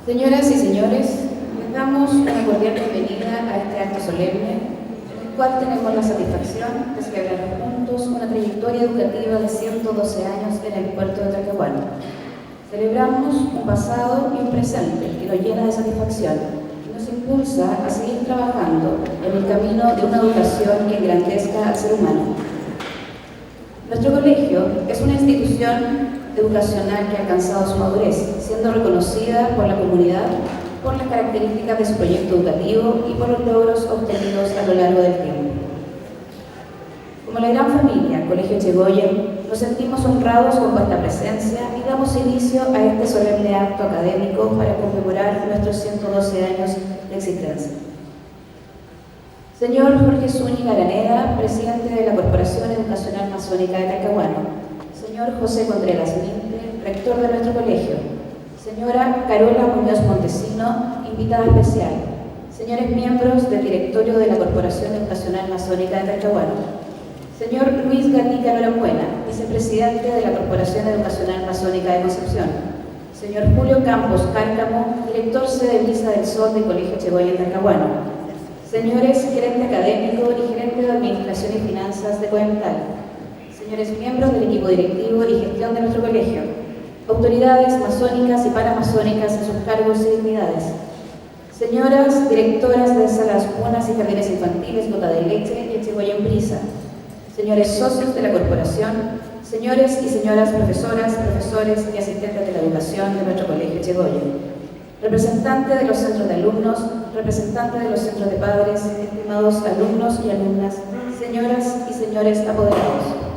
Señoras y señores, les damos una cordial bienvenida a este acto solemne, en el cual tenemos la satisfacción de celebrar juntos una trayectoria educativa de 112 años en el puerto de Talcahuano. Celebramos un pasado y un presente que nos llena de satisfacción y nos impulsa a seguir trabajando en el camino de una educación que engrandezca al ser humano. Nuestro colegio es una institución educacional que ha alcanzado su madurez, siendo reconocida por la comunidad por las características de su proyecto educativo y por los logros obtenidos a lo largo del tiempo. Como la gran familia Colegio Echegoyen, nos sentimos honrados con vuestra presencia y damos inicio a este solemne acto académico para conmemorar nuestros 112 años de existencia. Señor Jorge Zúñiga Araneda, presidente de la Corporación Educacional Masónica de Talcahuano. Señor José Contreras Minte, rector de nuestro colegio. Señora Carola Muñoz Montesino, invitada especial. Señores miembros del directorio de la Corporación Educacional Masónica de Talcahuano. Señor Luis Gatica Norambuena, vicepresidente de la Corporación Educacional Masónica de Concepción. Señor Julio Campos Cárcamo, director sede Brisa del Sol del Colegio Echegoyen Talcahuano. Señores gerente académico y gerente de Administración y Finanzas de Coental. Señores miembros del equipo directivo y gestión de nuestro colegio. Autoridades masónicas y paramasónicas en sus cargos y dignidades. Señoras directoras de salas cunas y jardines infantiles Gota de Leche y Echegoyen Brisa. Señores socios de la corporación. Señores y señoras profesoras, profesores y asistentes de la educación de nuestro colegio Echegoyen. Representante de los centros de alumnos, representante de los centros de padres, estimados alumnos y alumnas, señoras y señores apoderados.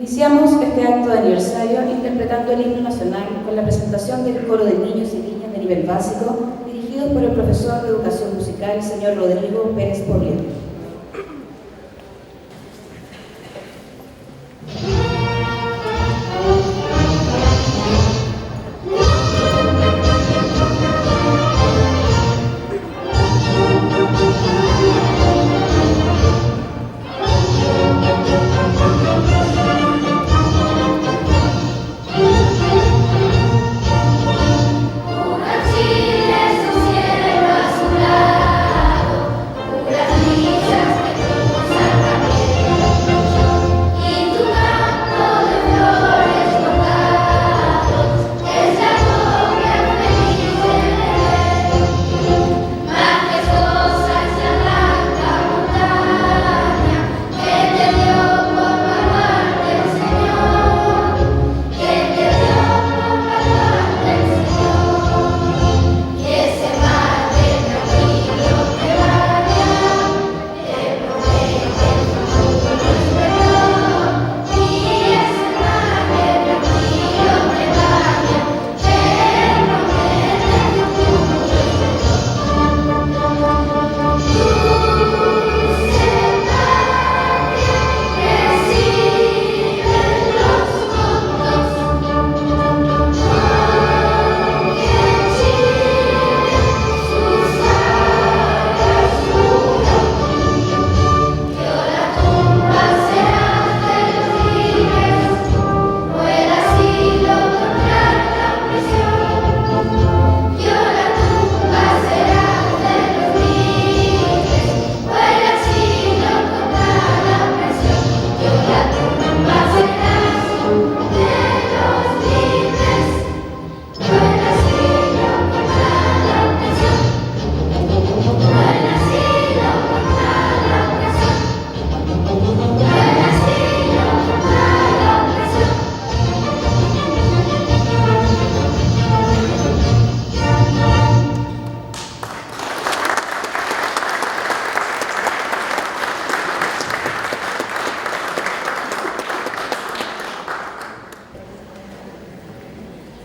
Iniciamos este acto de aniversario interpretando el himno nacional con la presentación del coro de niños y niñas de nivel básico, dirigidos por el profesor de educación musical, señor Rodrigo Pérez Poblier.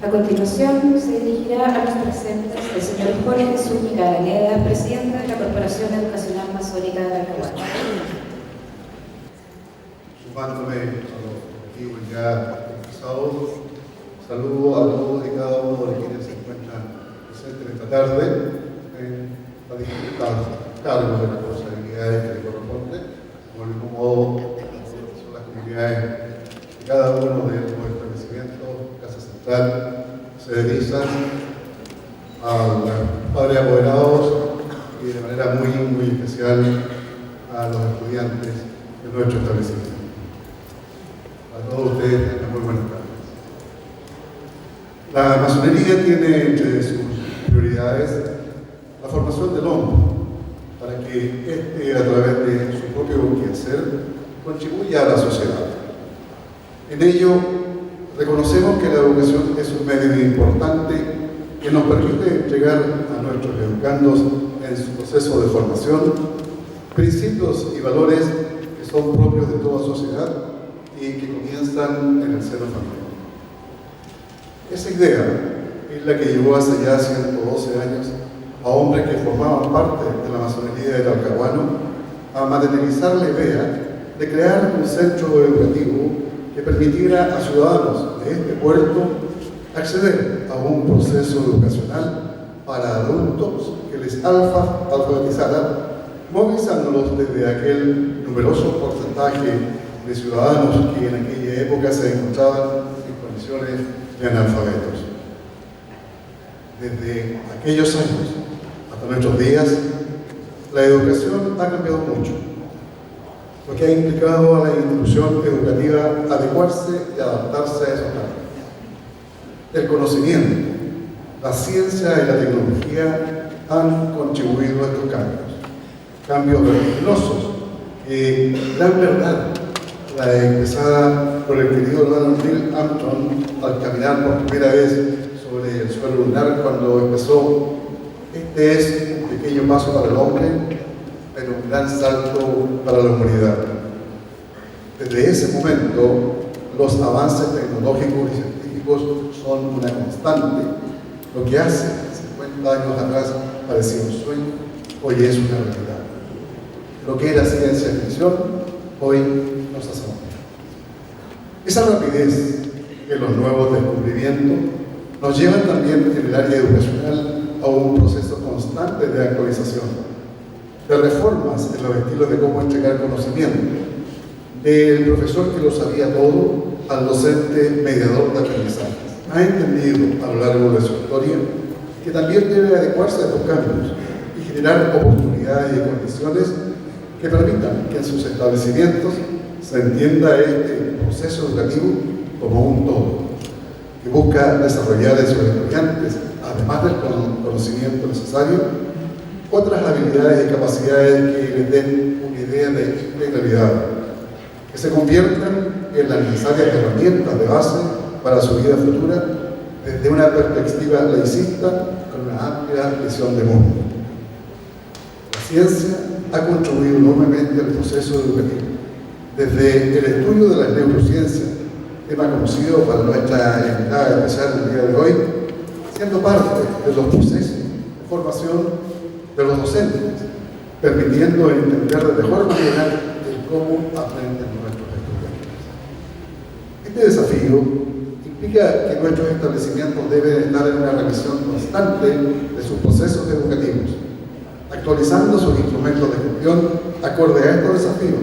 A continuación, se dirigirá a los presentes el señor Jorge Zúñiga Araneda, presidente de la Corporación Educacional Masónica de Talcahuano. Sumándome a los objetivos ya expresados, saludo a todos y cada uno de quienes se encuentran presentes esta tarde en las distintas cargos de responsabilidades que les corresponden, como el mismo modo son las comunidades de cada uno de nuestros establecimientos, Casa Central, serenistas, a los padres apoderados y de manera muy especial a los estudiantes de nuestro establecimiento. A todos ustedes, muy buenas tardes. La masonería tiene entre sus prioridades la formación del hombre, para que éste, a través de su propio quehacer, contribuya a la sociedad. En ello, reconocemos que la educación es un medio importante que nos permite entregar a nuestros educandos en su proceso de formación principios y valores que son propios de toda sociedad y que comienzan en el seno familiar. Esa idea es la que llevó hace ya 112 años a hombres que formaban parte de la masonería de Talcahuano a materializar la idea de crear un centro educativo que permitiera a ciudadanos de este puerto acceder a un proceso educacional para adultos que les alfabetizara, movilizándolos desde aquel numeroso porcentaje de ciudadanos que en aquella época se encontraban en condiciones de analfabetos. Desde aquellos años hasta nuestros días, la educación ha cambiado mucho, lo que ha implicado a la institución educativa adecuarse y adaptarse a esos cambios. El conocimiento, la ciencia y la tecnología han contribuido a estos cambios vertiginosos que dan verdad la expresada por el querido Neil Armstrong al caminar por primera vez sobre el suelo lunar cuando empezó: este es un pequeño paso para el hombre, pero un gran salto para la humanidad. Desde ese momento, los avances tecnológicos y científicos son una constante. Lo que hace 50 años atrás parecía un sueño, hoy es una realidad. Lo que era ciencia ficción, hoy nos asombra. Esa rapidez en los nuevos descubrimientos nos lleva también en el área educacional a un proceso constante de actualización, de reformas en los estilos de cómo entregar conocimiento, del profesor que lo sabía todo al docente mediador de aprendizaje. Ha entendido a lo largo de su historia que también debe adecuarse a estos cambios y generar oportunidades y condiciones que permitan que en sus establecimientos se entienda este proceso educativo como un todo, que busca desarrollar en sus estudiantes, además del conocimiento necesario, otras habilidades y capacidades que les den una idea de integralidad, que se conviertan en las necesarias herramientas de base para su vida futura desde una perspectiva laicista con una amplia visión de mundo. La ciencia ha contribuido enormemente al proceso educativo, desde el estudio de las neurociencias, tema conocido para nuestra invitada especial el día de hoy, siendo parte de los procesos de formación de los docentes, permitiendo entender de mejor manera el cómo aprenden nuestros estudiantes. Este desafío implica que nuestros establecimientos deben estar en una revisión constante de sus procesos educativos, actualizando sus instrumentos de gestión acorde a estos desafíos,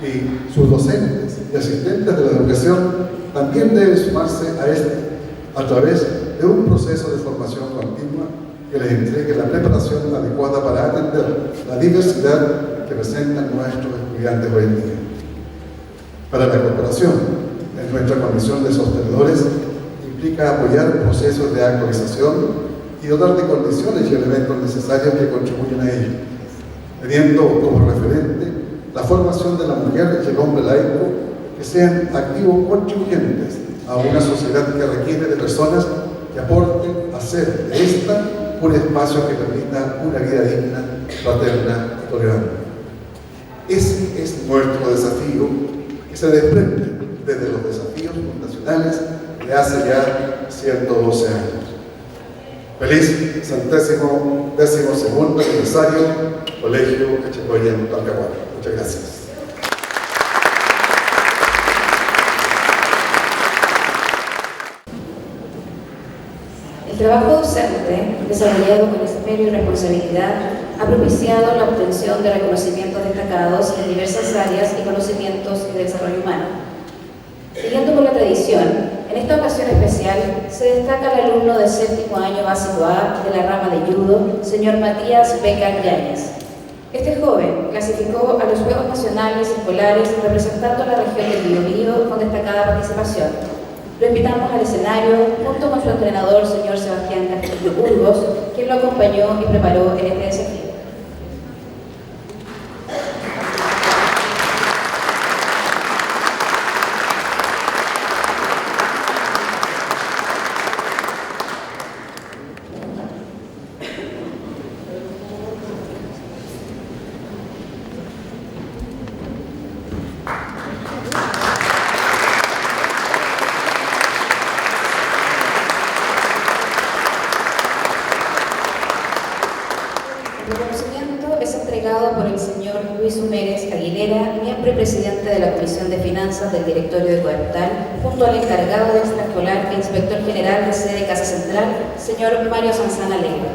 y sus docentes y asistentes de la educación también deben sumarse a este a través de un proceso de formación continua que les entregue la preparación adecuada para atender la diversidad que presentan nuestros estudiantes hoy en día. Para la corporación, en nuestra condición de sostenedores, implica apoyar procesos de actualización y dotar de condiciones y elementos necesarios que contribuyan a ello, teniendo como referente la formación de la mujer y el hombre laico que sean activos contribuyentes a una sociedad que requiere de personas que aporten a hacer de esta un espacio que permita una vida digna, fraterna y tolerante. Ese es nuestro desafío, que se desprende desde los desafíos fundacionales de hace ya 112 años. Feliz 112º aniversario, Colegio Echegoyen Talcahuano. Muchas gracias. El trabajo docente, desarrollado con esmero y responsabilidad, ha propiciado la obtención de reconocimientos destacados en diversas áreas y conocimientos de desarrollo humano. Siguiendo con la tradición, en En esta ocasión especial se destaca el alumno de séptimo año básico A de la rama de judo, señor Matías Beca Yáñez. Este joven clasificó a los Juegos Nacionales Escolares representando a la región del Biobío con destacada participación. Lo invitamos al escenario junto con su entrenador, señor Sebastián Castillo Burgos, quien lo acompañó y preparó en este desafío. El reconocimiento es entregado por el señor Luis Humérez Aguilera, miembro y presidente de la Comisión de Finanzas del Directorio de Coeptal, junto al encargado de extraescolar e inspector general de sede Casa Central, señor Mario Sanzana Leiva.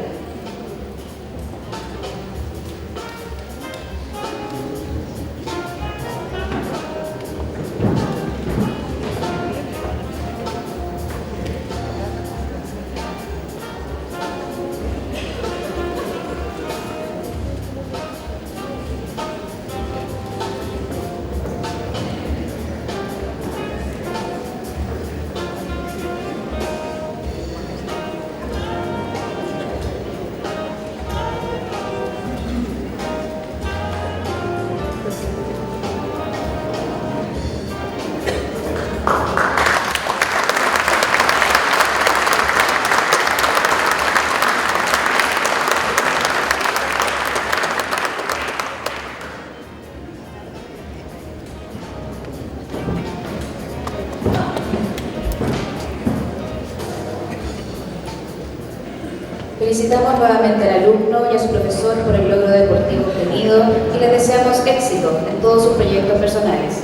Felicitamos nuevamente al alumno y a su profesor por el logro deportivo obtenido y les deseamos éxito en todos sus proyectos personales.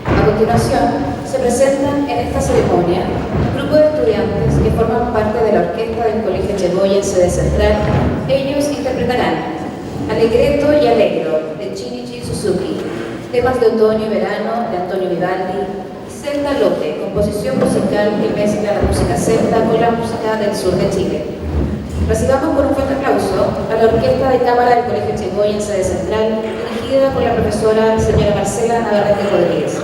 A continuación, se presentan en esta ceremonia un grupo de estudiantes que forman parte de la orquesta del Colegio Chegoya en sede central. Ellos interpretarán Alegreto y Alegro de Shinichi Suzuki, temas de otoño y verano de Antonio Vivaldi, Celta Lote, composición musical que mezcla la música celta con la música del sur de Chile. Recibamos con un fuerte aplauso a la Orquesta de Cámara del Colegio Chegoya en sede central, dirigida por la profesora señora Marcela Navarrete Rodríguez.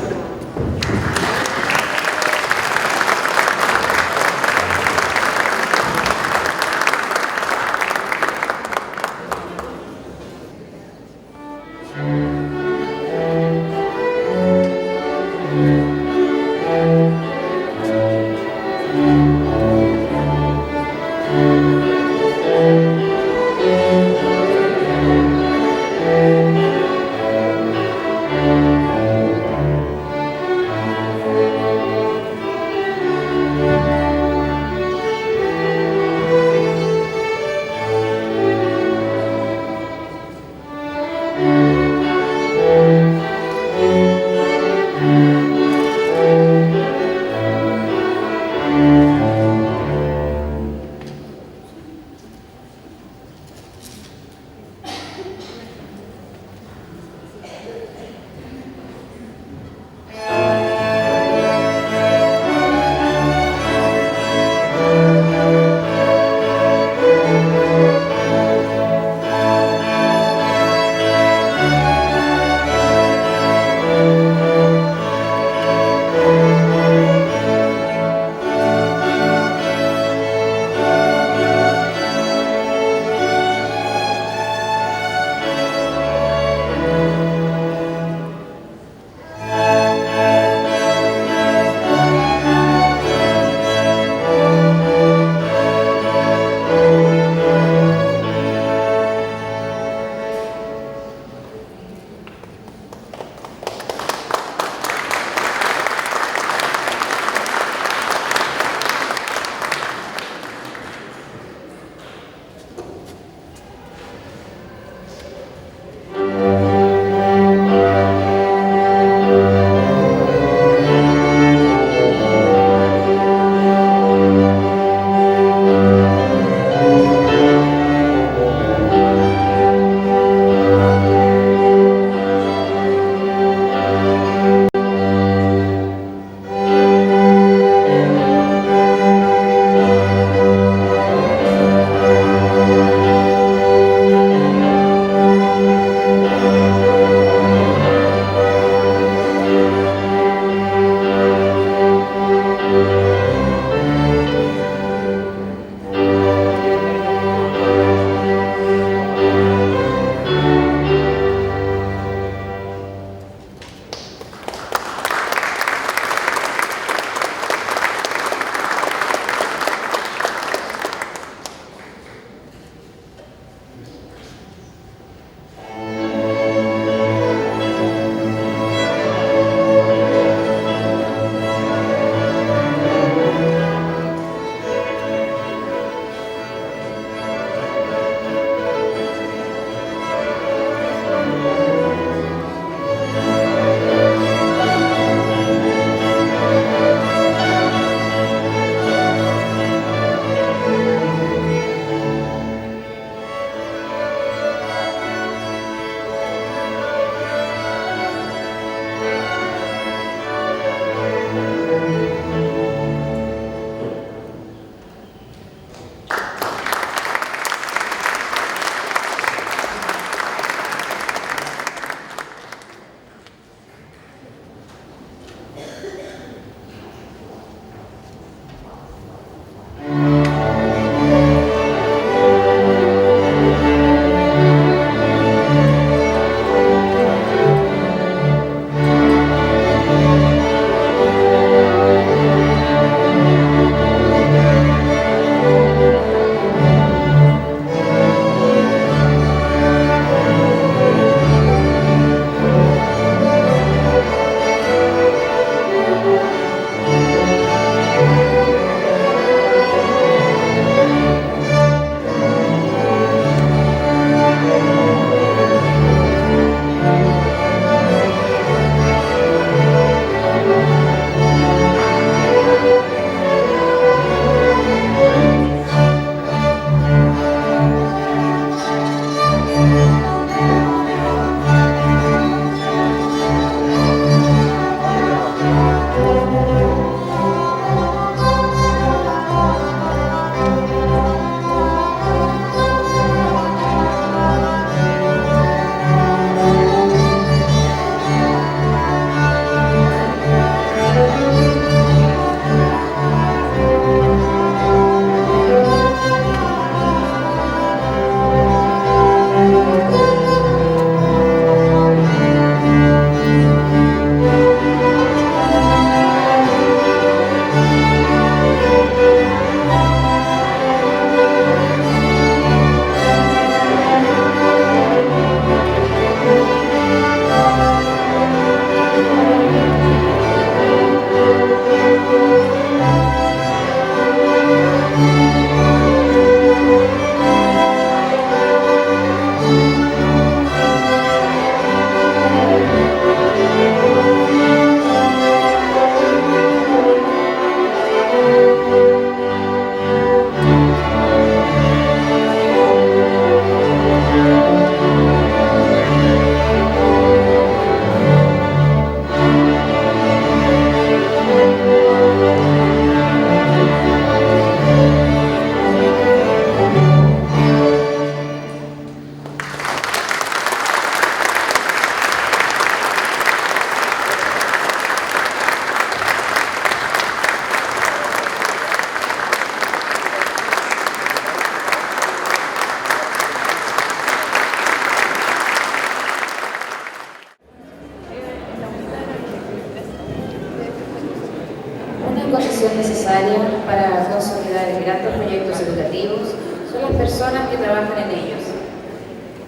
necesaria para consolidar grandes proyectos educativos son las personas que trabajan en ellos.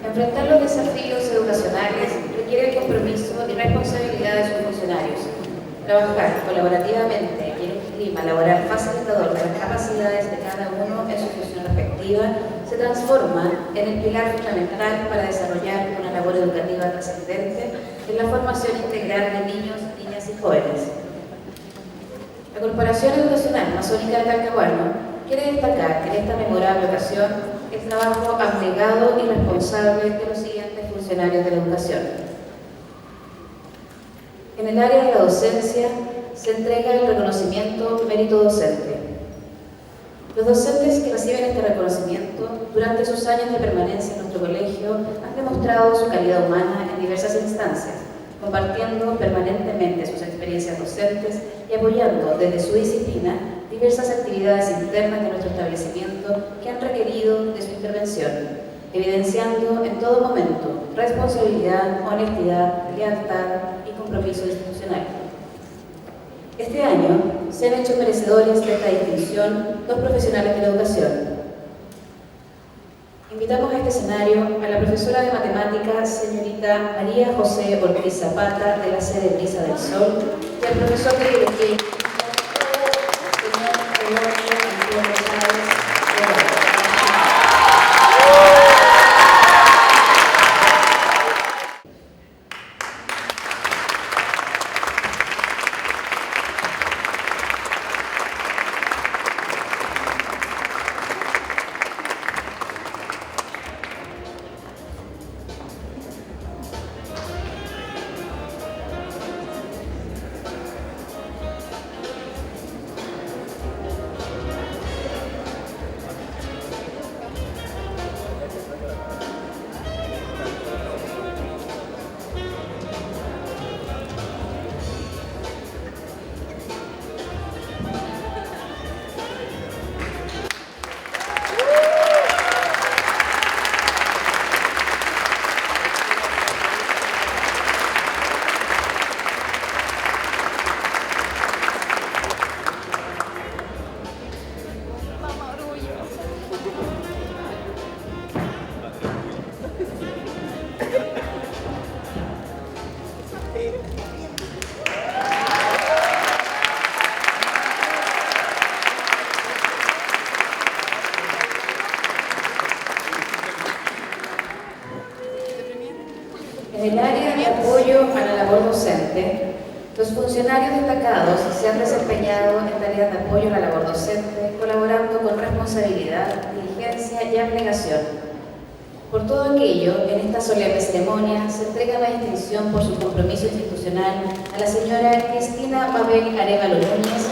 Enfrentar los desafíos educacionales requiere el compromiso y responsabilidad de sus funcionarios. Trabajar colaborativamente y en un clima laboral facilitador de las capacidades de cada uno en su función respectiva se transforma en el pilar fundamental para desarrollar una labor educativa trascendente en la formación integral de niños, niñas y jóvenes. La Corporación Educacional Masónica de Talcahuano quiere destacar en esta memorable ocasión el trabajo abnegado y responsable de los siguientes funcionarios de la educación. En el área de la docencia se entrega el reconocimiento mérito docente. Los docentes que reciben este reconocimiento durante sus años de permanencia en nuestro colegio han demostrado su calidad humana en diversas instancias, compartiendo permanentemente sus experiencias docentes y apoyando desde su disciplina diversas actividades internas de nuestro establecimiento que han requerido de su intervención, evidenciando en todo momento responsabilidad, honestidad, lealtad y compromiso institucional. Este año se han hecho merecedores de esta distinción dos profesionales de la educación. Invitamos a este escenario a la profesora de matemáticas, señorita María José Ortiz Zapata, de la sede Brisa del Sol, y al profesor de biología, señor Eloy Antonio González. En el área de apoyo a la labor docente, los funcionarios destacados se han desempeñado en tareas de apoyo a la labor docente, colaborando con responsabilidad, diligencia y abnegación. Por todo aquello, en esta solemne ceremonia se entrega la distinción por su compromiso institucional a la señora Cristina Mabel Arévalo Núñez,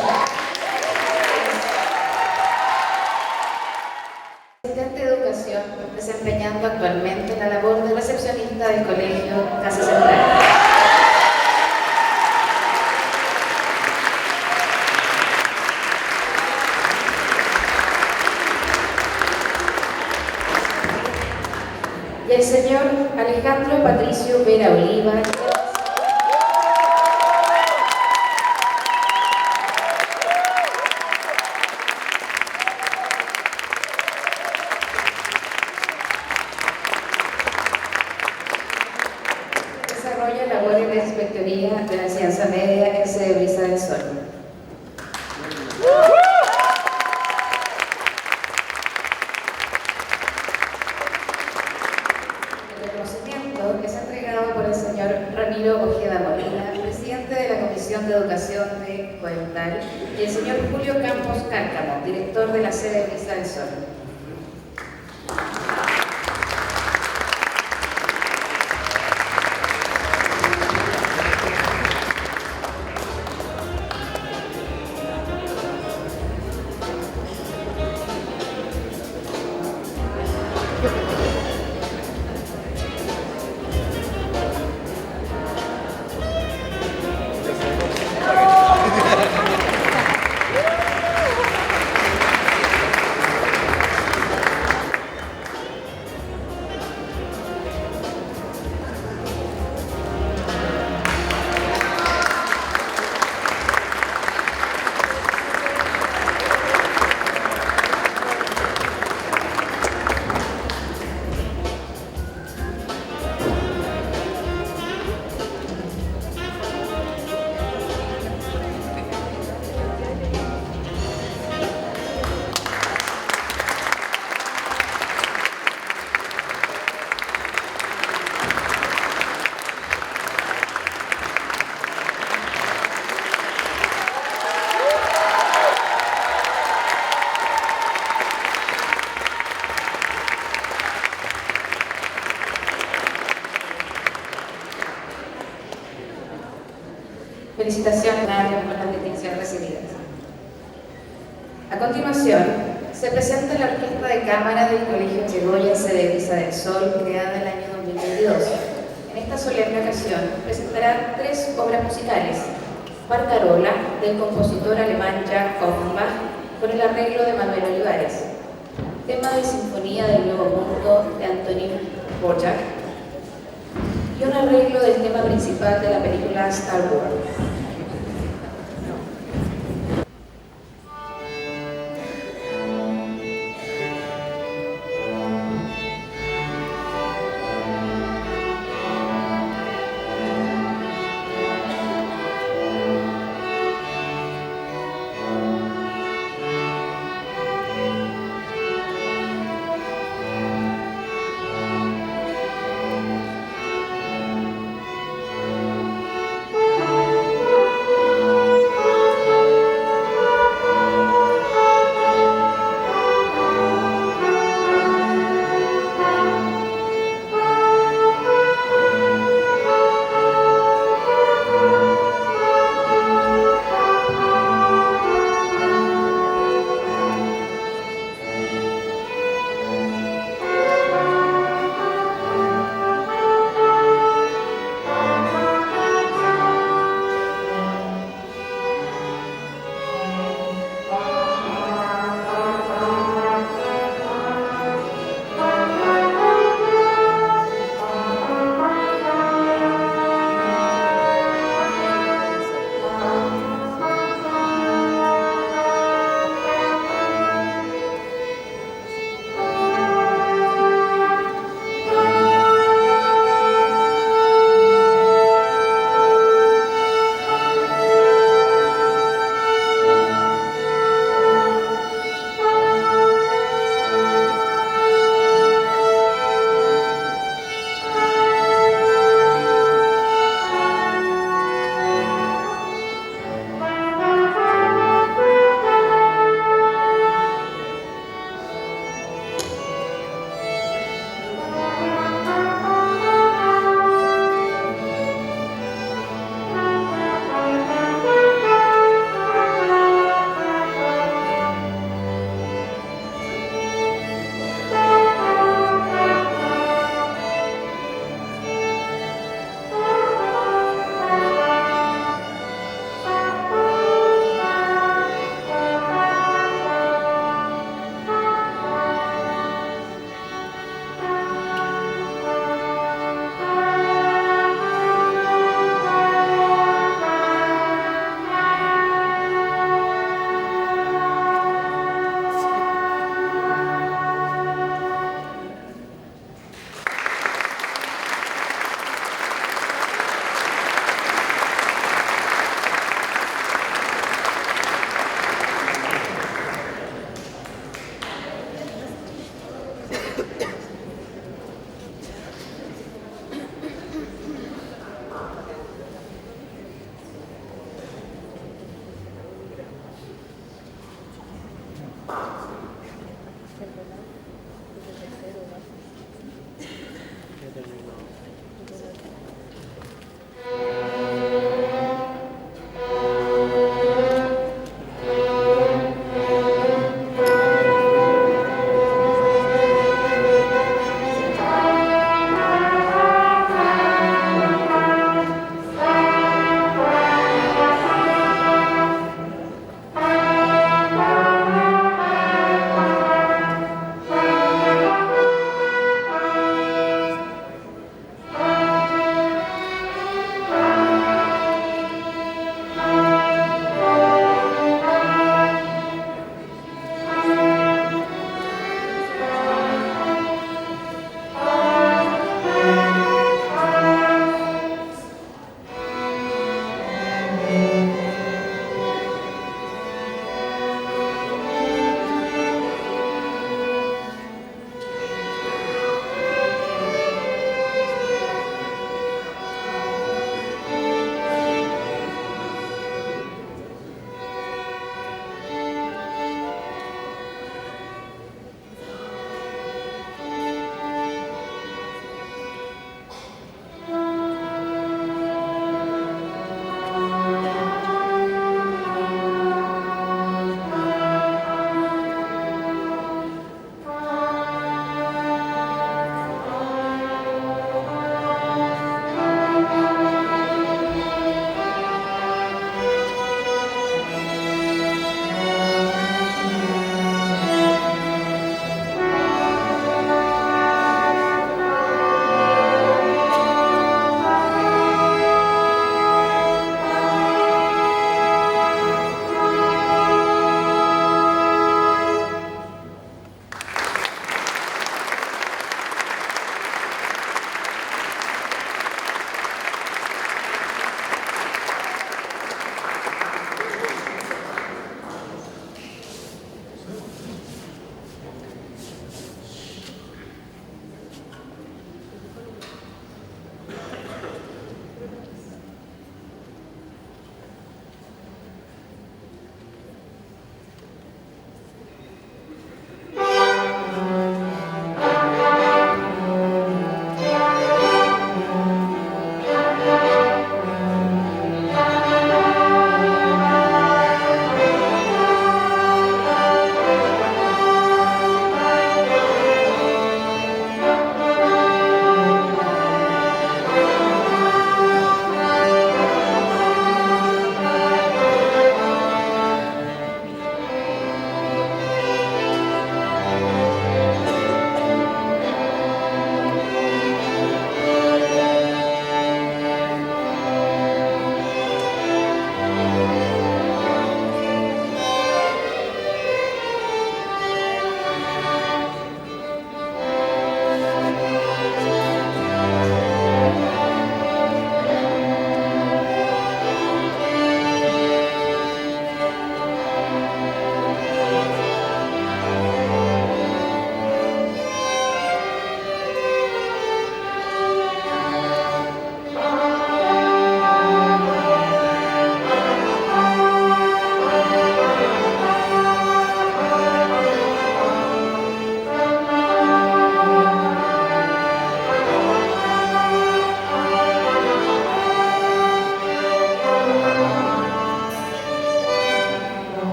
asistente de educación, desempeñando actualmente la labor de recepcionista del colegio Casa Central. Y el señor Alejandro Patricio Vera Oliva, desarrolla labores de inspectoría de la enseñanza media en sede Brisa del Sol. Es entregado por el señor Ramiro Ojeda Molina, presidente de la Comisión de Educación de Coental, y el señor Julio Campos Cárcamo, director de la sede Brisa del Sol. Felicitaciones por las distinciones recibidas. A continuación, se presenta la Orquesta de Cámara del Colegio Chegoya sede Brisa del Sol, creada en el año 2022. En esta solemne ocasión presentará 3 obras musicales: Barcarola, del compositor alemán Jacques Offenbach, con el arreglo de Manuel Olivares; tema de Sinfonía del Nuevo Mundo, de Antonín Dvořák; y un arreglo del tema principal de la película Star Wars.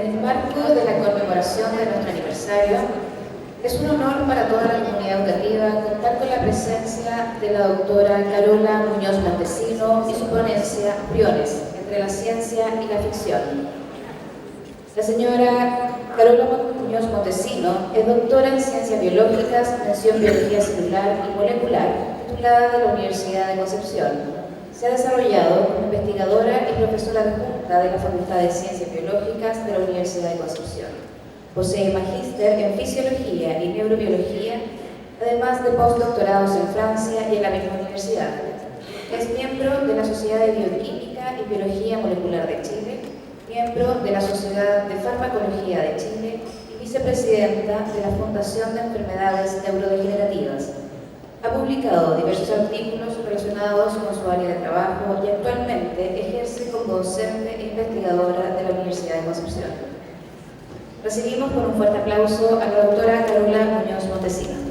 En el marco de la conmemoración de nuestro aniversario, es un honor para toda la comunidad educativa contar con la presencia de la doctora Carola Muñoz Montesino y su ponencia Priones entre la ciencia y la ficción. La señora Carola Muñoz Montesino es doctora en Ciencias Biológicas, mención Biología Celular y Molecular, titulada de la Universidad de Concepción. Se ha desarrollado como investigadora y profesora adjunta de la Facultad de Ciencias Biológicas de la Universidad de Concepción. Posee magíster en Fisiología y Neurobiología, además de postdoctorados en Francia y en la misma universidad. Es miembro de la Sociedad de Bioquímica y Biología Molecular de Chile, miembro de la Sociedad de Farmacología de Chile y vicepresidenta de la Fundación de Enfermedades Neurodegenerativas. Ha publicado diversos artículos relacionados con su área de trabajo y actualmente ejerce como docente e investigadora de la Universidad de Concepción. Recibimos con un fuerte aplauso a la doctora Carola Muñoz Montesino.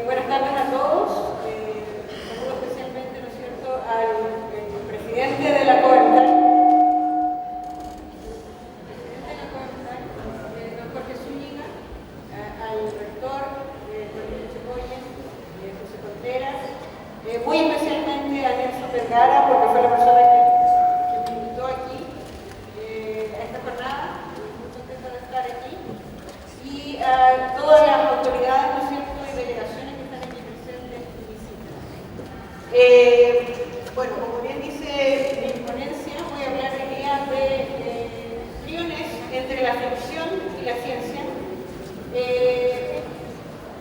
Buenas tardes a todos. Saludo especialmente, ¿no es cierto?, al presidente de la COENTAC, don Jorge Zúñiga, al rector, Rodrigo Checoyen, José Contreras, muy especialmente a Nelson Vergara, porque fue la persona que me invitó aquí a esta jornada, muy contenta de estar aquí, y a todas las autoridades, ¿no es cierto?, delegaciones que están aquí presentes y visitas. Bueno, como bien dice mi ponencia, voy a hablar hoy día de priones entre la ficción y la ciencia.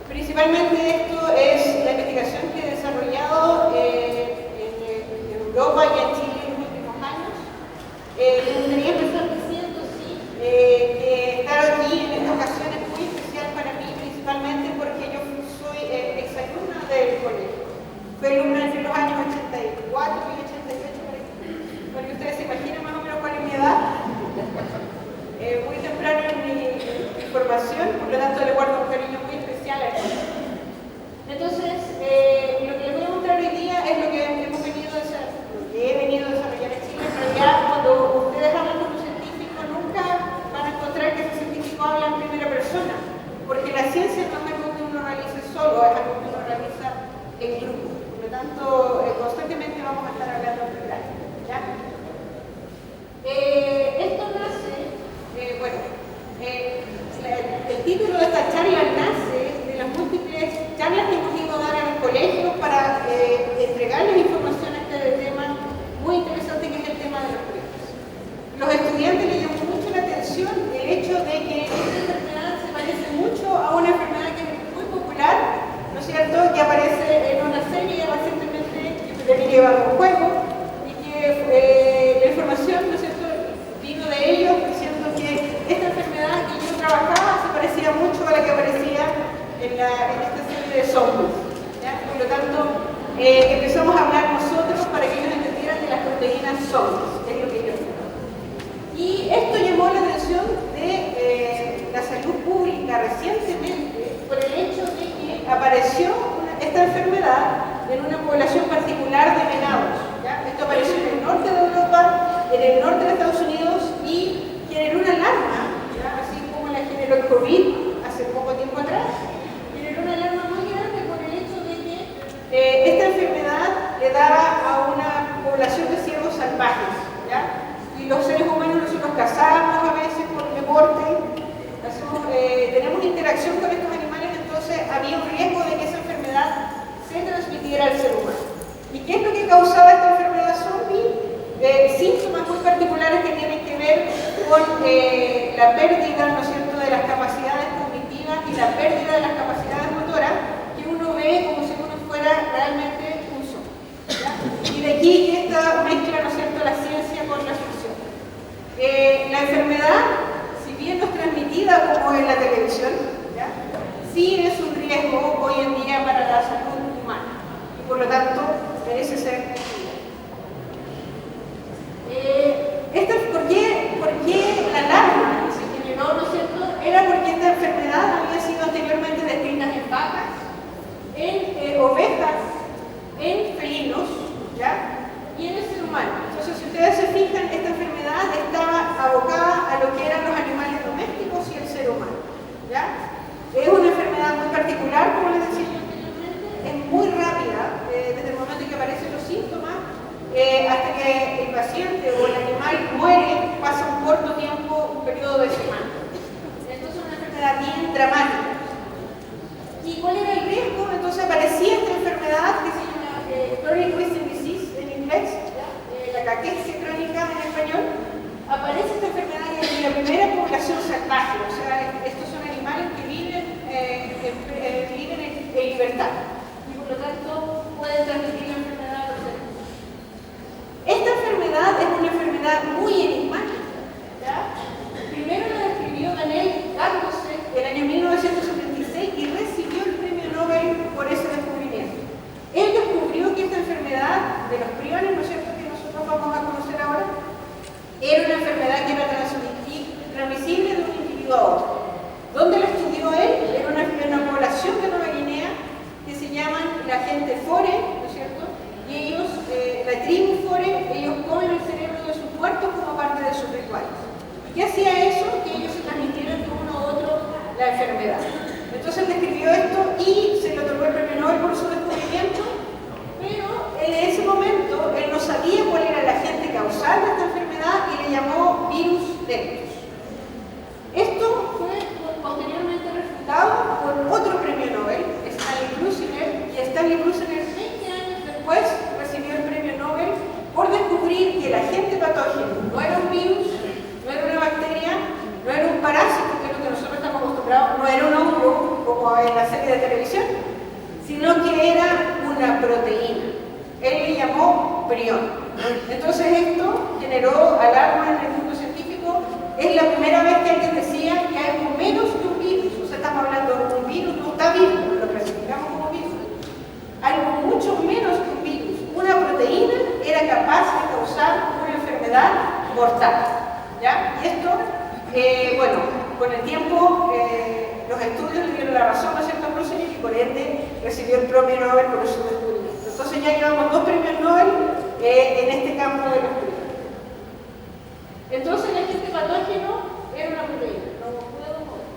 Principalmente esto es la investigación que he desarrollado en Europa y en Chile en los últimos años. Me gustaría empezar diciendo, sí, que estar aquí en esta ocasión es muy especial para mí, principalmente porque yo soy exalumna del colegio. Fui alumna entre los años 84 y 88, para que ustedes se imaginen más o menos cuál es mi edad. Muy temprano en mi formación, por lo tanto le guardo un cariño muy especial al colegio. Entonces, lo que les voy a mostrar hoy día es lo que he venido a desarrollar en Chile. En realidad, cuando ustedes hablan con un científico, nunca van a encontrar que ese científico habla en primera persona, porque la ciencia no es algo que uno realice solo, es algo que uno realiza en grupo. Por lo tanto, constantemente vamos a estar hablando en plural. ¿Ya? Esto nace, el título de esta charla nace de las múltiples charlas que hemos ido a dar a los colegios para entregarles información a este tema muy interesante, que es el tema de los priones. Los estudiantes les llamó mucho la atención el hecho de que esta enfermedad se parece mucho a una enfermedad que es muy popular, ¿no es cierto?, que aparece en una serie recientemente que también lleva un juego, y que la información, ¿no es cierto?, vino de ellos diciendo que esta enfermedad que yo trabajaba se parecía mucho a la que aparecía en esta serie de zombies. ¿Ya? Por lo tanto, empezamos a hablar nosotros para que ellos entendieran de las proteínas zombies, es lo que yo creo. Y esto llamó la atención de la salud pública recientemente por el hecho de que apareció esta enfermedad en una población particular de venados. ¿Ya? Esto apareció en el norte de Europa, en el norte de Estados Unidos, y generó una alarma, ¿ya?, así como la generó el COVID hace poco tiempo atrás. Generó una alarma muy grande por el hecho de que esta enfermedad le daba a una población de ciervos salvajes, ¿ya? Y los seres humanos nosotros cazamos a veces por deporte, tenemos interacción con estos animales, entonces había un riesgo de que esa enfermedad se transmitiera al ser humano. ¿Y qué es lo que causaba esta enfermedad zombie? Síntomas muy particulares que tienen que ver con la pérdida, ¿no es cierto?, de las capacidades cognitivas y la pérdida de las capacidades motoras, que uno ve como si uno fuera realmente un zombie. ¿Ya? Y de aquí esta mezcla, ¿no es cierto?, la ciencia con la ficción. La enfermedad, si bien no es transmitida como en la televisión, ¿ya?, sí es un riesgo hoy en día para la salud humana y por lo tanto merece ser ¿Por qué la alarma que se generó, ¿no es cierto?, era porque esta enfermedad había sido anteriormente descrita en vacas, en ovejas un periodo de semanas. Entonces una enfermedad bien dramática. ¿Y cuál era el riesgo? Entonces aparecía esta enfermedad que se llama chronic wasting disease en inglés, la caquexia crónica en español. Aparece esta enfermedad en la primera población salvaje, o sea, estos son animales que viven en libertad y por lo tanto pueden transmitir la enfermedad a los seres humanos. Esta enfermedad es una enfermedad muy enigmática, ¿ya? Primero la describió Daniel Gardose en el año 1976 y recibió el premio Nobel por ese descubrimiento. Él descubrió que esta enfermedad de los priones, ¿no es cierto?, que nosotros vamos a conocer ahora, era una enfermedad que era transmisible de un individuo a otro. ¿Dónde la estudió él? Era una población de Nueva Guinea que se llaman la gente Fore, ¿no es cierto? Y ellos, la tribu Fore, ellos comen el cerebro de sus muertos como parte de sus rituales. ¿Qué hacía eso? Que ellos se transmitieran de uno a otro la enfermedad. Entonces él describió esto y se le otorgó el premio Nobel por su descubrimiento, pero en ese momento él no sabía cuál era el agente causal de esta enfermedad y le llamó virus dentus. Esto fue posteriormente refutado por otro premio Nobel, Stanley Brusiner, y Stanley Brusiner 20 años después recibió el premio Nobel por descubrir que el agente patógeno no era un virus, no era una bacteria, no era un parásito, que es lo que nosotros estamos acostumbrados, no era un hongo, como en la serie de televisión, sino que era una proteína. Él le llamó prión. Entonces esto generó alarma en el mundo científico. Es la primera vez que alguien decía que hay algo menos que un virus. O sea, estamos hablando de un virus, no está vivo, lo clasificamos como virus. Algo mucho menos que un virus. Una proteína era capaz de causar una enfermedad mortal. ¿Ya? Y esto, bueno, con el tiempo los estudios le dieron la razón a ciertos Brusiner y por ende recibió el premio Nobel por su descubrimiento. Entonces ya llevamos 2 premios Nobel en este campo de los prios. Entonces el agente patógeno era una proteína. No puedo mover.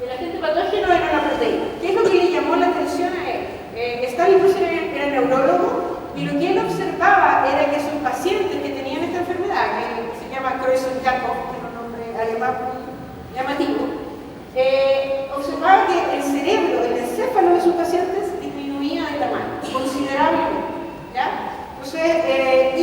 El agente patógeno era una proteína. ¿Qué es lo que le llamó la atención a él? Stanley Brusiner era neurólogo y lo que él observaba era que sus pacientes que tenían esta enfermedad, que se llama Creutzfeldt-Jakob, que es un nombre alemán muy llamativo, observaba que el cerebro, el encéfalo de sus pacientes disminuía de tamaño considerablemente. ¿Ya? Entonces, y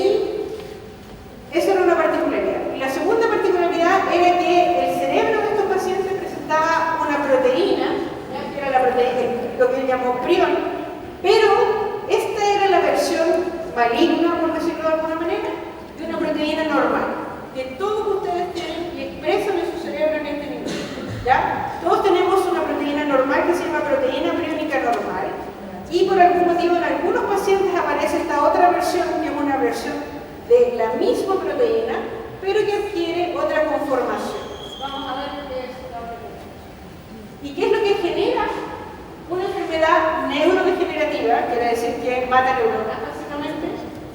esa era una particularidad. Y la segunda particularidad era que el cerebro de estos pacientes presentaba una proteína, ¿ya?, que era la proteína, lo que él llamó prión, pero esta era la versión maligna, por decirlo de alguna manera, de una proteína normal, que todos ustedes tienen y expresan en su cerebro en este nivel. ¿Ya? Todos tenemos una proteína normal que se llama proteína priónica normal y por algún motivo en algunos pacientes aparece esta otra versión que es una versión de la misma proteína pero que adquiere otra conformación. Vamos a ver qué es la proteína. ¿Y qué es lo que genera una enfermedad neurodegenerativa? Quiere decir que mata neuronas básicamente.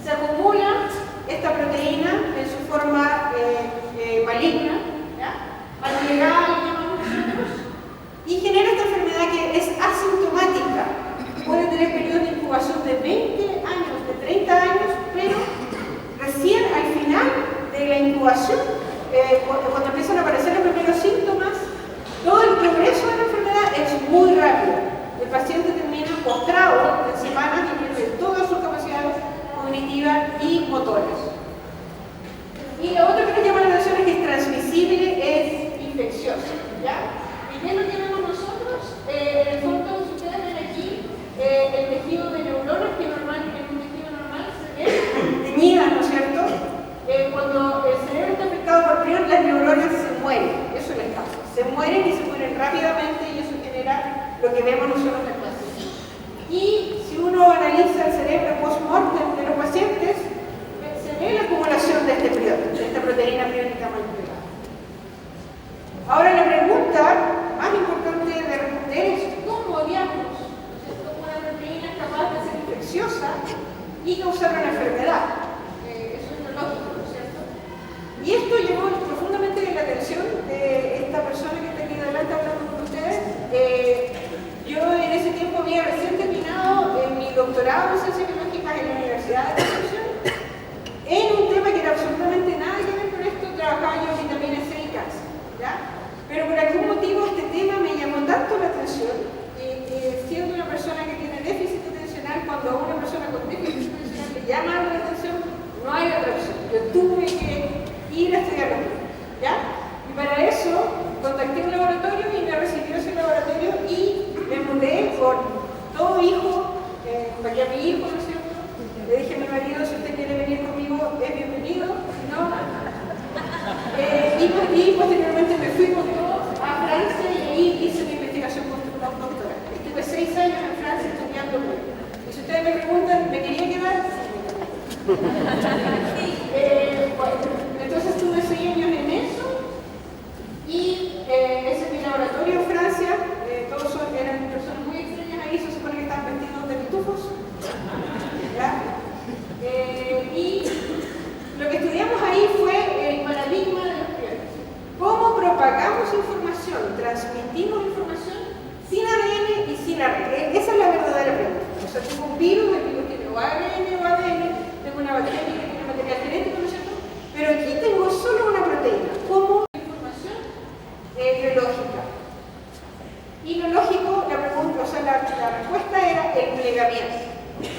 Se acumula esta proteína en su forma maligna, ¿ya?, maligna, y genera esta enfermedad que es asintomática. Puede tener periodos de incubación de 20 años, de 30 años, pero recién al final de la incubación, cuando empiezan a aparecer los primeros síntomas, todo el progreso de la enfermedad es muy rápido. El paciente termina postrado en semanas y pierde todas sus capacidades cognitivas y motoras. Y lo otro que nos llama la atención es que es transmisible, es infecciosa. ¿Ya? ¿Y qué es lo que vemos nosotros? En el fondo, si ustedes ven aquí, el tejido de neuronas, que en un tejido normal se ve teñidas, ¿no es cierto? Cuando el cerebro está afectado por prión, las neuronas se mueren. Eso les pasa. Se mueren y se mueren rápidamente y eso genera lo que vemos nosotros en la clase. Y si uno analiza el cerebro post-mortem de los pacientes, se ve la acumulación de este prión, de esta proteína priónica manipulada. Ahora la pregunta más importante de responder es ¿cómo diablos una proteína es capaz de ser infecciosa y causar una enfermedad? Eso es lo lógico, ¿no es cierto? Y esto llamó profundamente la atención de esta persona que está aquí delante hablando con ustedes. Yo en ese tiempo había recién terminado mi doctorado en ciencias biológicas en la Universidad de Concepción en un tema que era absolutamente nada que ver y posteriormente me fui con todo a Francia y ahí hice mi investigación postdoctoral. Estuve 6 años en Francia estudiando pollo. Y si ustedes me preguntan, ¿me quería quedar? Bueno, entonces estuve 6 años en eso y ese es mi laboratorio en Francia. Todos eran personas muy extrañas ahí, se supone que estaban vestidos de pitufos. Y lo que estudiamos ahí fue el paradigma de los priones. ¿Cómo propagamos información, transmitimos información sin ADN y sin ARN? Esa es la verdadera pregunta. O sea, tengo un virus, el virus tiene o ARN o ADN, tengo una bacteria que tiene material genético, ¿no es cierto? Pero aquí tengo solo una proteína. ¿Cómo? Información biológica. Y lo lógico, la pregunta, o sea, la respuesta era el plegamiento.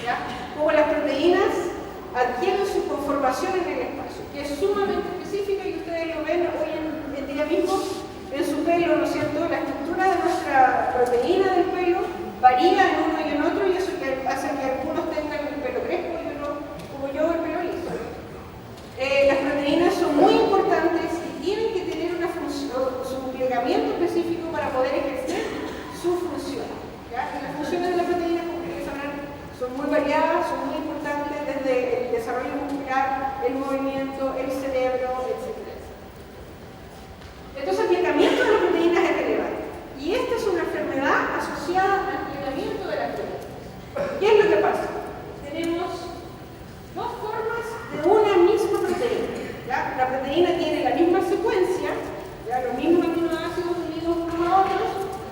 ¿Ya? Como las proteínas adquieren su conformación en el espacio, que es sumamente específica y ustedes lo ven hoy en día mismo en su pelo, ¿no es cierto? La estructura de nuestra proteína del pelo varía en uno y en otro y eso hace que algunos tengan el pelo crespo y otros, como yo, el pelo liso. Las proteínas son muy importantes y tienen que tener una función, su plegamiento específico para poder ejercer su función. ¿Ya? Y las funciones de la proteína, como ustedes sabrán, son muy variadas, son muy importantes, desde el desarrollo muscular, el movimiento, el cerebro, etc. Entonces el plegamiento de las proteínas es relevante. Y esta es una enfermedad asociada al plegamiento de las proteínas. ¿Qué es lo que pasa? Tenemos dos formas de una misma proteína. ¿Ya? La proteína tiene la misma secuencia, ¿ya? Los mismos aminoácidos unidos unos a otros,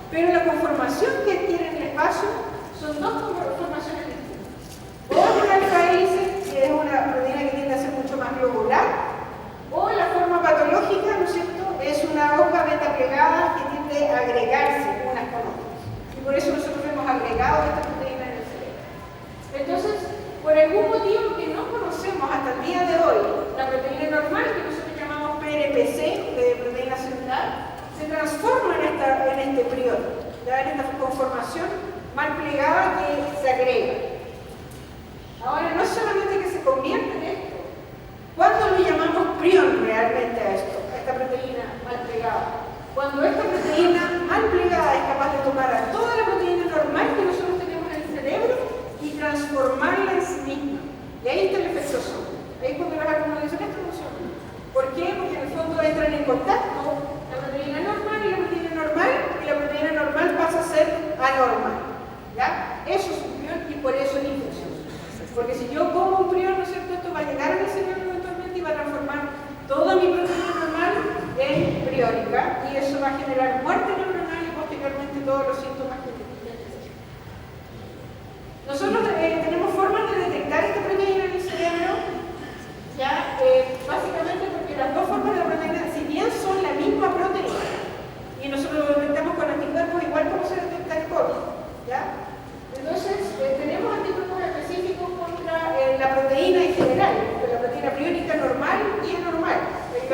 pero la conformación que tiene en el espacio son dos conformaciones distintas. O una alfa-hélice, que es una proteína que tiende a ser mucho más globular, o la forma patológica, ¿no es cierto?, es una hoja beta plegada que tiende a agregarse unas con otras. Y por eso nosotros hemos agregado esta proteína en el cerebro. Entonces, por algún motivo que no conocemos hasta el día de hoy, la proteína normal, que nosotros llamamos PRPC, de proteína celular, se transforma en este prion, en esta conformación mal plegada que se agrega. Ahora, no es solamente que se convierte en esto. ¿Cuándo le llamamos prion realmente a esto, a esta proteína mal plegada? Cuando esta proteína mal plegada es capaz de tomar a toda la proteína normal que nosotros tenemos en el cerebro y transformarla en sí misma. Y ahí está el efecto sombra. Ahí es cuando los alumnos dicen, esto funciona. ¿Por qué? Porque en el fondo entran en contacto la proteína normal y la proteína normal, y la proteína normal pasa a ser anormal. ¿Ya? Eso es un prion y por eso es infeccioso. Porque si yo como un prion, ¿no es cierto?, esto va a llegar a mi cerebro eventualmente y va a transformar toda mi proteína normal en priónica y eso va a generar muerte neuronal y posteriormente todos los síntomas que tienen. Nosotros tenemos formas de detectar esta proteína en el cerebro, ya, básicamente porque las dos formas de la proteína, si bien son la misma proteína, y nosotros lo detectamos con anticuerpos igual como se detecta el COVID, ¿ya? Entonces, tenemos anticuerpos específicos contra la proteína en general, la proteína priónica normal y anormal. El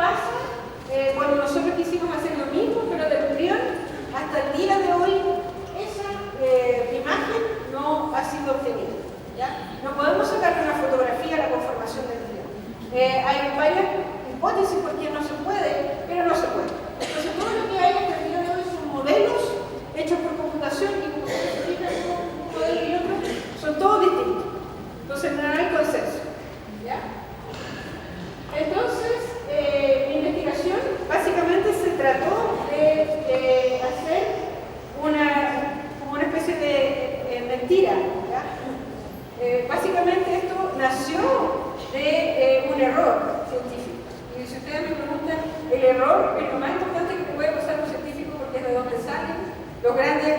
pasa cuando nosotros quisimos hacer lo mismo, pero del prión, hasta el día de hoy, esa imagen no ha sido obtenida. ¿Ya? No podemos sacar una fotografía a la conformación del prión. Hay varias hipótesis por qué no se puede, pero no se puede. Entonces, todo lo que hay hasta el día de hoy son modelos hechos por computación y como se fijan, un modelo y otro, son todos distintos. Entonces, no hay consenso. ¿Ya? Entonces, mi investigación básicamente se trató de hacer como una especie de mentira. ¿Ya? Básicamente esto nació de un error científico. Y si ustedes me preguntan, el error es lo más importante que puede pasar a un científico porque es de donde salen los grandes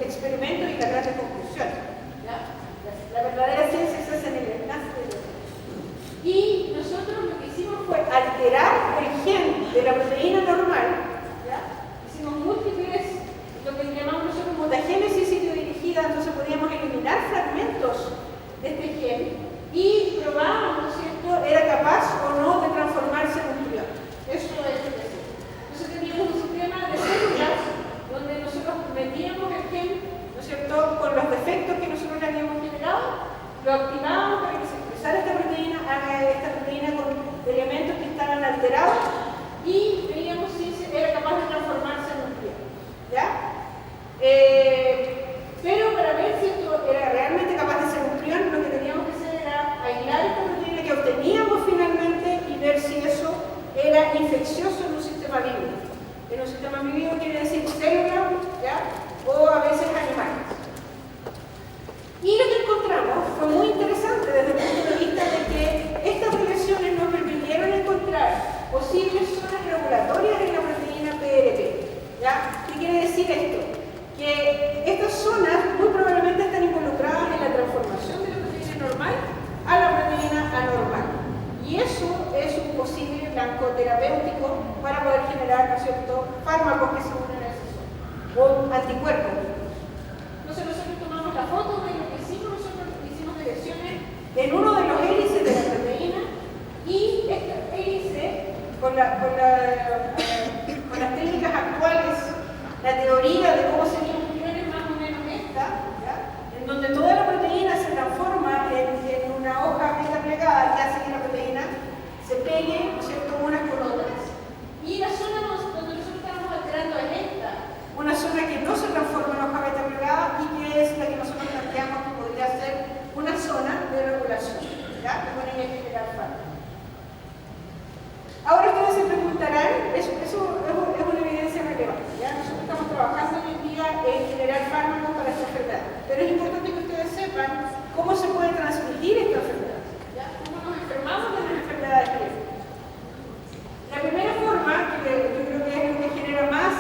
experimentos y las grandes conclusiones. ¿Ya? La verdadera ciencia se hace en el enlace. Y nosotros lo que hicimos fue alterar el gen de la proteína normal. ¿Ya? Hicimos múltiples, lo que llamamos nosotros mutagénesis sitio-dirigida, entonces podíamos eliminar fragmentos de este gen y probábamos, ¿no es cierto?, era capaz o no de transformarse en un prión. Eso es lo que hacemos. Entonces teníamos un sistema de células donde nosotros metíamos el gen, ¿no es cierto?, con los defectos que nosotros le habíamos generado, lo activábamos para que se expresara esta proteína con elementos que estaban alterados y veíamos si era capaz de transformarse en un prión. ¿Ya? Pero para ver si esto era realmente capaz de ser un prión, lo que teníamos que hacer era aislar esta proteína que obteníamos finalmente y ver si eso era infeccioso en un sistema vivo. En un sistema vivo quiere decir célula, ¿ya? O a veces animales. Y lo que encontramos fue muy interesante desde el punto de vista de que estas regresiones nos permitieron encontrar posibles zonas regulatorias en la proteína PRP. ¿Ya? ¿Qué quiere decir esto? Que estas zonas muy probablemente están involucradas en la transformación de la proteína normal a la proteína anormal. Y eso es un posible blanco terapéutico para poder generar, ¿no es cierto?, fármacos que se unen a esa zona, o anticuerpos. Entonces nosotros tomamos la foto de lo que hicimos, nosotros hicimos regresiones en uno de los hélices de la proteína y esta hélice, con las técnicas actuales, la teoría de cómo sería un prión es más o menos esta, ¿ya? En donde toda la proteína se transforma en una hoja beta plegada que hace que la proteína se pegue, ¿no es cierto?, unas con otras. Y la zona donde nosotros estamos alterando es esta, una zona que no se transforma en hoja beta plegada y que es la que nosotros planteamos que podría ser una zona de regulación, ¿ya? Que pueden generar fármacos. Ahora ustedes se preguntarán, eso es una evidencia relevante, ¿ya? Nosotros estamos trabajando hoy en día en generar fármacos para esta enfermedad, pero es importante que ustedes sepan cómo se puede transmitir esta enfermedad, ¿ya? Cómo nos enfermamos de las enfermedades críticas. La primera forma, que yo creo que es lo que genera más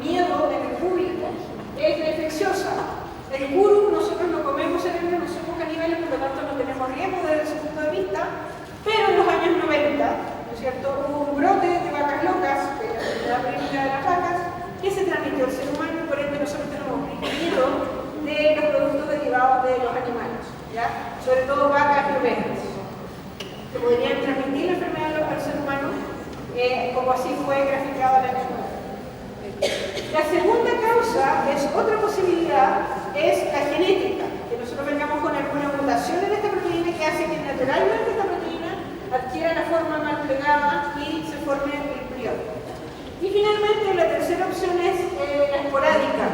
miedo en el público, es la infecciosa. El kuru nosotros lo comemos en el no somos caníbales, por lo tanto no tenemos riesgo desde ese punto de vista, pero en los años 90, ¿cierto?, hubo un brote de vacas locas, de la enfermedad clínica de las vacas, que se transmitió al ser humano y por ende nosotros tenemos miedo de los productos derivados de los animales, ¿ya? Sobre todo vacas y ovejas, que podrían transmitir la enfermedad al ser humano, como así fue graficado en la enfermedad. La segunda causa es otra posibilidad, es la genética, que nosotros vengamos con alguna mutación en esta proteína que hace que naturalmente esta proteína adquiera la forma mal plegada y se forme el prión. Y finalmente la tercera opción es la esporádica.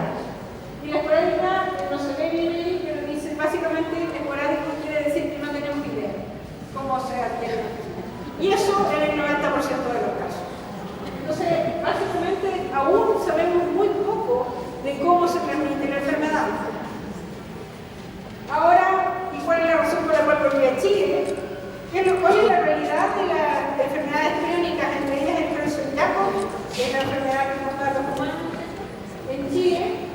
Y la esporádica no se ve bien ahí, pero dice básicamente esporádico quiere decir que no tenemos idea cómo se adquiere. Y eso en el 90% de los casos. Entonces, básicamente aún sabemos muy poco de cómo se transmite la enfermedad. Ahora, ¿y cuál es la razón por la cual volví a Chile? ¿Cuál es la realidad de las enfermedades crónicas, entre ellas el Creutzfeldt-Jakob, que es la enfermedad que nos da a los humanos en Chile?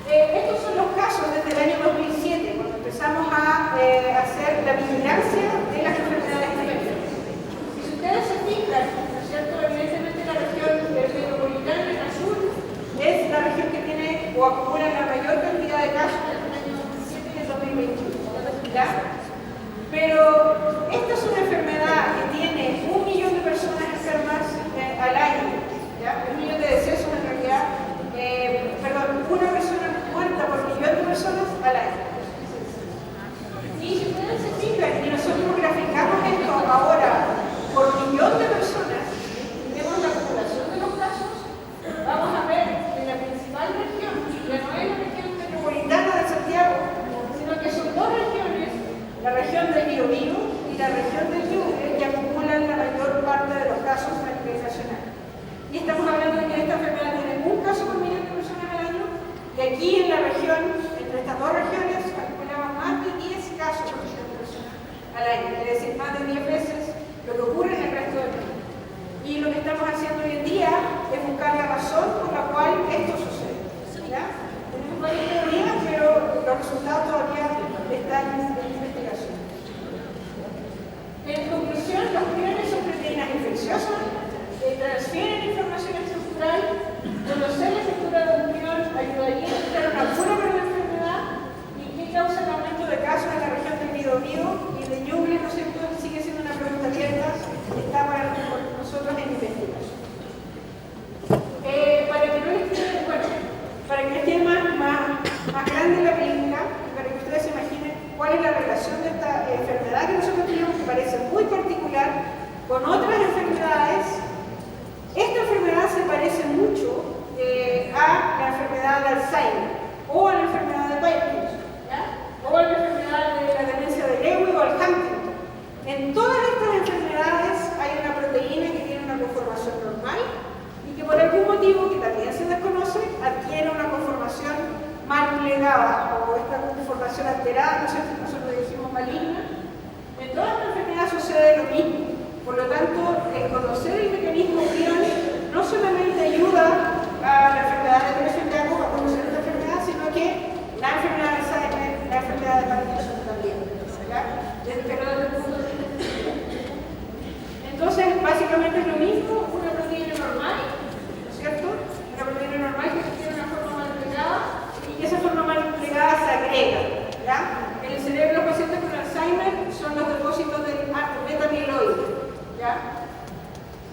Estos son los casos desde el año 2007, cuando empezamos a hacer la vigilancia de las enfermedades crónicas. Y si ustedes se fijan, ¿no es cierto?, evidentemente la región metropolitana en azul es la región que tiene o acumula la mayor cantidad de casos entre el año 2007 y el 2021. ¿Ya? Pero esta es una enfermedad que tiene aquí en la región, entre estas dos regiones, acumulamos más de 10 casos de corrupción personal al año, es decir, más de 10 veces lo que ocurre en el resto del mundo. Y lo que estamos haciendo hoy en día es buscar la razón por la cual esto sucede. ¿Ya? Tenemos varias teorías, pero los resultados todavía están en investigación. En conclusión, los priones son proteínas infecciosas que transfieren información estructural. Conocer la estructura de un prion ayudaría a encontrar una cura para la enfermedad y qué causa el aumento de casos en la región del Biobío y de Ñuble, ¿no es cierto? Sigue siendo una pregunta abierta, está para nosotros en investigación. Para que les quede más grande la película, y para que ustedes se imaginen cuál es la relación de esta enfermedad que nosotros tenemos, que parece muy particular, con otras enfermedades. Esta enfermedad se parece mucho a la enfermedad de Alzheimer, o a la enfermedad de Parkinson, ¿ya? O a la enfermedad de la demencia de Lewy o al Huntington. En todas estas enfermedades hay una proteína que tiene una conformación normal y que por algún motivo, que también se desconoce, adquiere una conformación mal plegada o esta conformación alterada, no sé si nosotros le decimos maligna. En todas las enfermedades sucede lo mismo. Por lo tanto, el conocer el mecanismo prion no solamente ayuda a la enfermedad de depresión de agua a conocer esta enfermedad, sino que la enfermedad de Alzheimer, la enfermedad de Parkinson también. Entonces, básicamente es lo mismo, una proteína normal, ¿no es cierto? Una proteína normal que tiene una forma mal plegada y que esa forma mal plegada se agrega, ¿ya? En el cerebro de los pacientes con Alzheimer son los depósitos del beta-amiloide, ¿ya?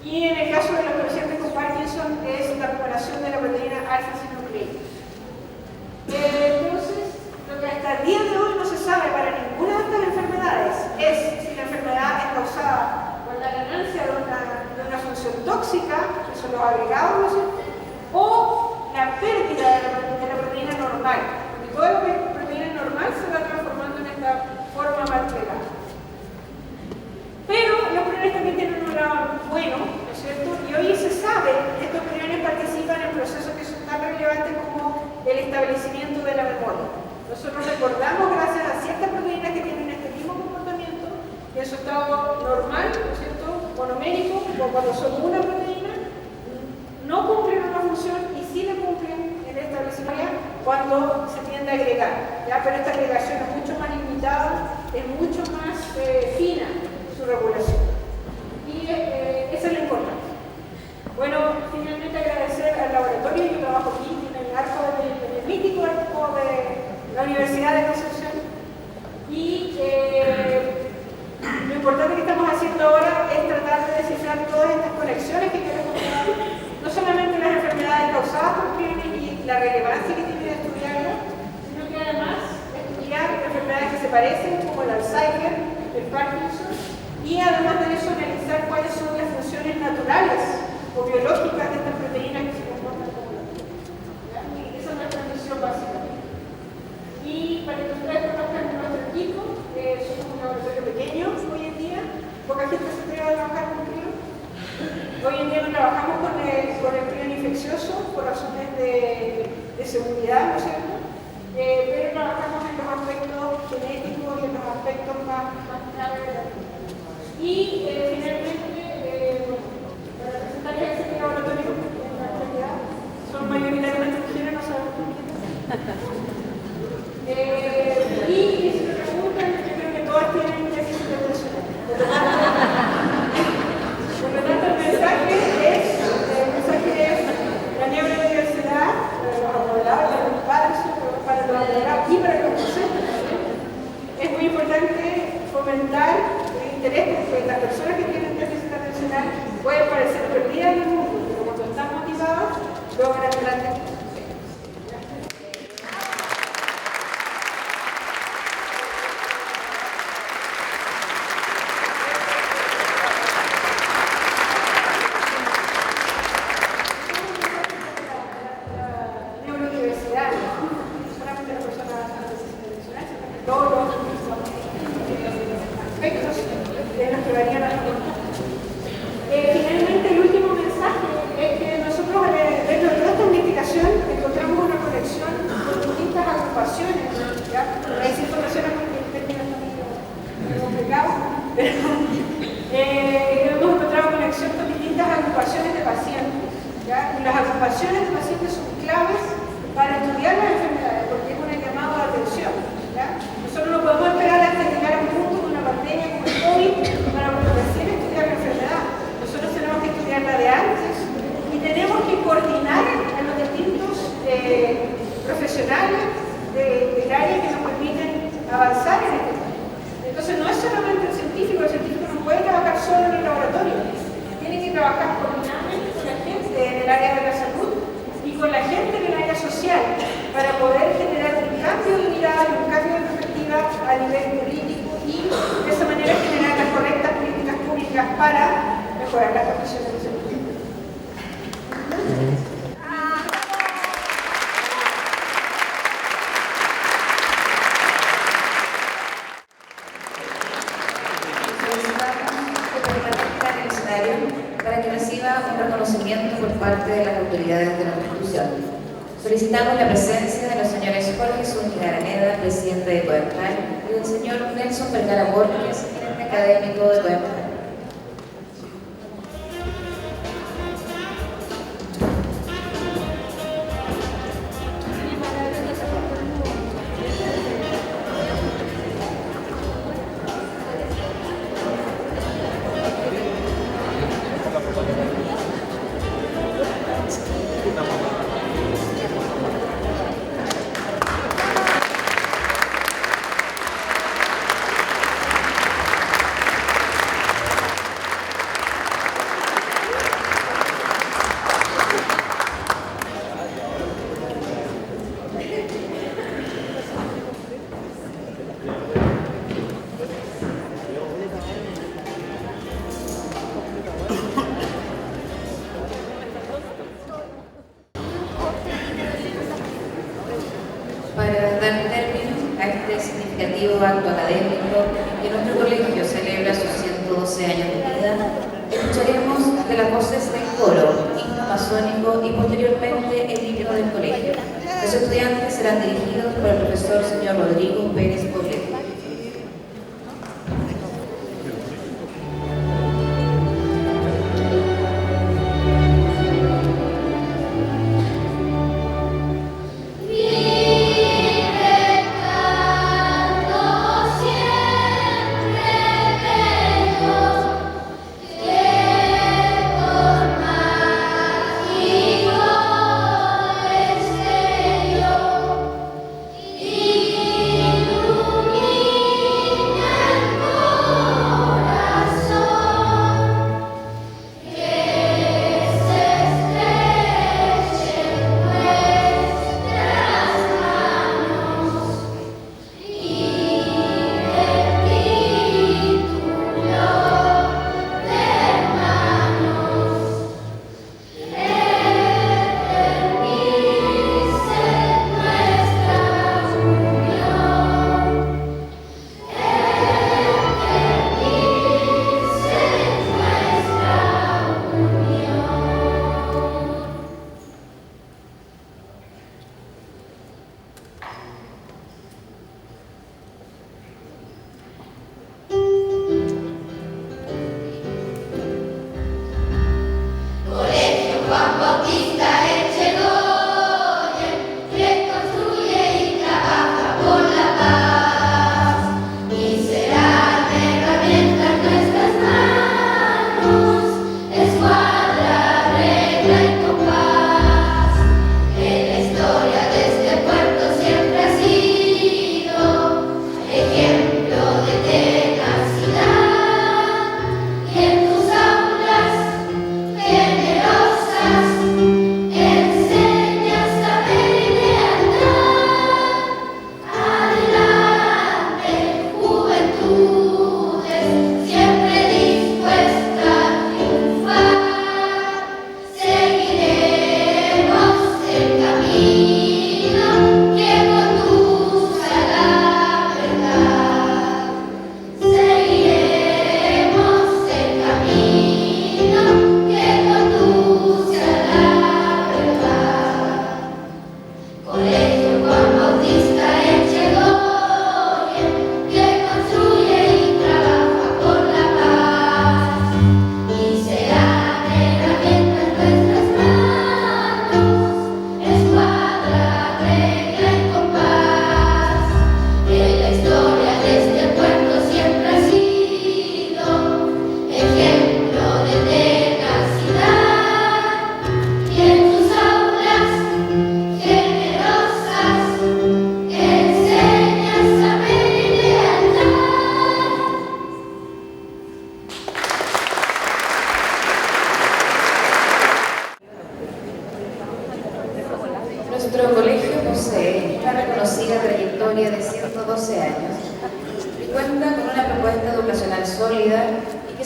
Y en el caso de los pacientes con Parkinson es la acumulación de la proteína alfa-sinucleica. Entonces, lo que hasta el día de hoy no se sabe para ninguna de estas enfermedades es si la enfermedad es causada por la ganancia de una función tóxica, que son los agregados, ¿no? O la pérdida de la proteína normal, porque toda la proteína normal se va transformando en esta forma mal plegada. Pero los priones también tienen un lado bueno, ¿no es cierto? Y hoy se sabe que estos priones participan en procesos que son tan relevantes como el establecimiento de la memoria. Nosotros recordamos, gracias a ciertas proteínas que tienen este mismo comportamiento, que en su estado normal, ¿no es cierto?, monomérico, o cuando son una proteína, no cumplen una función y sí la cumplen en el establecimiento cuando se tiende a agregar, ¿ya? Pero esta agregación es mucho más limitada, es mucho más fina su regulación. Y esa es la importancia. Bueno, finalmente agradecer al laboratorio. Yo trabajo aquí en el arco en el mítico arco de la Universidad de Concepción. Y lo importante que estamos haciendo ahora es tratar de descifrar todas estas conexiones que queremos mostrar, no solamente las enfermedades causadas por priones y la relevancia que tiene de estudiarlas, sino que además estudiar enfermedades que se parecen, como el Alzheimer, el Parkinson, y además de eso analizar cuáles son las funciones naturales o biológicas de estas proteínas que se comportan como la proteína. Esa es nuestra misión básica. Y para que ustedes conozcan nuestro equipo, somos un laboratorio pequeño hoy en día, poca gente se atreve a trabajar con prion. Hoy en día no trabajamos con el prion infeccioso por razones de seguridad, ¿no es cierto? Pero trabajamos en los aspectos genéticos y en los aspectos más claves de la vida. Y finalmente, para presentarles este laboratorio, en la actualidad, son mayoritariamente mujeres, no sabemos por qué. Y si me preguntan, yo creo que todas tienen un déficit de atención. Por lo tanto, el mensaje es la neurodiversidad, para los apoderados, para los padres, para los apoderados y para los docentes. Es muy importante fomentar el interés, porque las personas que evaluaciones de pacientes son claves para estudiar las enfermedades, porque es un llamado de atención. ¿Ya? Nosotros no podemos esperar hasta llegar a un punto con una pandemia como el COVID para recién estudiar la enfermedad. Nosotros tenemos que estudiarla de antes y tenemos que coordinar a los distintos profesionales del área que nos permiten avanzar en este tema. Entonces no es solamente el científico no puede trabajar solo en el laboratorio, tiene que trabajar coordinadamente con la gente en el área de la salud y con la gente en el área social para poder generar un cambio de mirada y un cambio de perspectiva a nivel político y de esa manera generar las correctas políticas públicas para mejorar las condiciones de salud. Para que reciba un reconocimiento por parte de las autoridades de la institución. Solicitamos la presencia de los señores Jorge Zúñiga Araneda, presidente de COEMPAL, y del señor Nelson Vergara Borges, gerente académico de COEMPAL. Para dar término a este significativo acto académico que nuestro colegio celebra sus 112 años de vida, escucharemos de las voces del coro, himno masónico y posteriormente el himno del colegio. Los estudiantes serán dirigidos por el profesor señor Rodrigo Pérez Poblete. Ilumina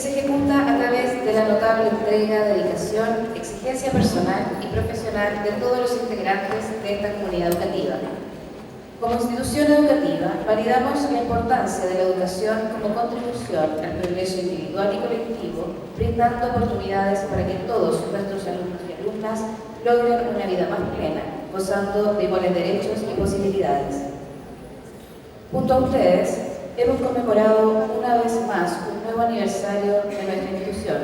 se ejecuta a través de la notable entrega, dedicación, exigencia personal y profesional de todos los integrantes de esta comunidad educativa. Como institución educativa, validamos la importancia de la educación como contribución al progreso individual y colectivo, brindando oportunidades para que todos nuestros alumnos y alumnas logren una vida más plena, gozando de iguales derechos y posibilidades. Junto a ustedes, hemos conmemorado una vez más un nuevo aniversario de nuestra institución,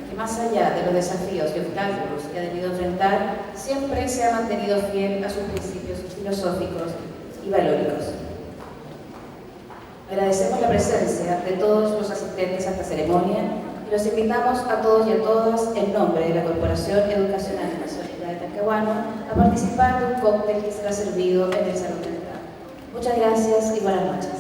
que más allá de los desafíos y obstáculos que ha debido enfrentar, siempre se ha mantenido fiel a sus principios filosóficos y valóricos. Agradecemos la presencia de todos los asistentes a esta ceremonia y los invitamos a todos y a todas, en nombre de la Corporación Educacional Masónica de Talcahuano, a participar de un cóctel que será servido en el Salón de Entrada. Muchas gracias y buenas noches.